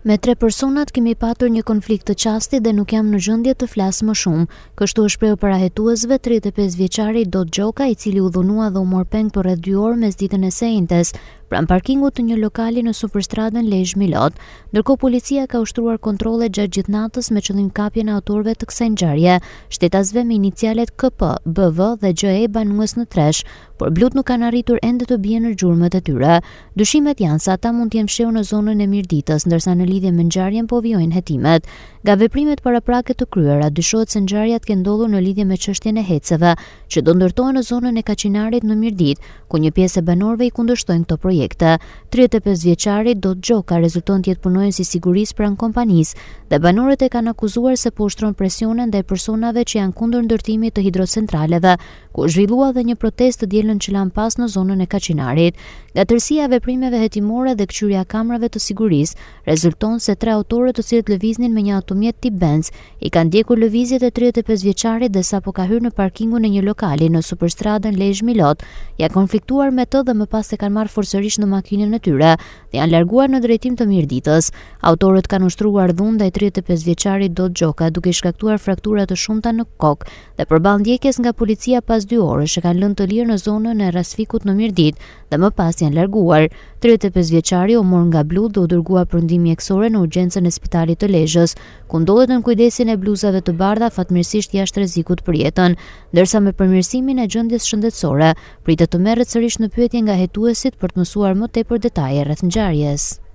Me 3 personat kemi patur një konflikt të qasti dhe nuk jam në gjendje të flas më shumë. Kështu është shprehur parahetuesve 35 vjeçari Dot Gjoka, i cili u dhunua dhe u mor peng për rreth 2 orë mesditën e së njëjtës pranë parkingut të një lokali në superstradën Lezhë Milot. Ndërkohë policia ka ushtruar kontrolle gjatë gjithë natës me qëllim kapjen e autorëve të kësaj ngjarje, shtetasve me inicialet KP, BV dhe GE banues në Tresh, por blut nuk kanë arritur ende të bien në gjurmët e tyre. Dyshimet janë se ata mund të jenë fshehur në zonën e Mirditës, ndërsa në lidhje me ngjarjen po vijojnë hetimet. Nga veprimet paraprake të kryera, dyshohet se ngjarja të kenë ndodhur në lidhje me çështjen e heceve, që do ndërtohen në zonën e Kaçinarit në Mirdit, ku një pjesë e banorëve i kundërshtojnë këto projekte. 35 vjeçari Dot Gjoka rezulton të jetë punonjës i sigurisë pranë kompanisë dhe banorët e kanë akuzuar se po ushtron presione ndaj personave që janë kundër ndërtimit të hidrocentraleve, ku zhvillua dhe një protestë të dielën që lan pas në zonën e Kaçinarit. Nga tërësia e veprimeve hetimore dhe kçhyrja e kamerave të sigurisë, rezulton se 3 autorë të cilët lëviznin me një automjet tip Benz i kanë ndjekur lëvizjet e 35 vjeçarit dhe sapo ka hyrë në parkingun e një lokali në superstradën Lezhë Milot, ja konfliktuar me të dhe më pas e kanë marrë forcërisht në makinën e tyre dhe janë larguar në drejtim të Mirditës. Autorët kanë ushtruar dhunë ndaj 35 vjeçarit Dot Gjoka, duke shkaktuar fraktura të shumta në kokë dhe përballë ndjekjes nga policia pas 2 orësh e kanë lënë të lirë në zonën e Rasfikut në Mirdit dhe më pas janë larguar. 35 vjeçari u mor nga blut dhe u dërguar për ndihmë mjekësore në urgjencën e spitalit të Lezhës, ku ndodhet në kujdesin e bluzave të bardha, fatmirësisht jashtë rrezikut për jetën, ndërsa me përmirësimin e gjendjes shëndetësore pritet të merret sërish në pyetje nga hetuesit për të mësuar më tepër detaje rreth ngjarjes.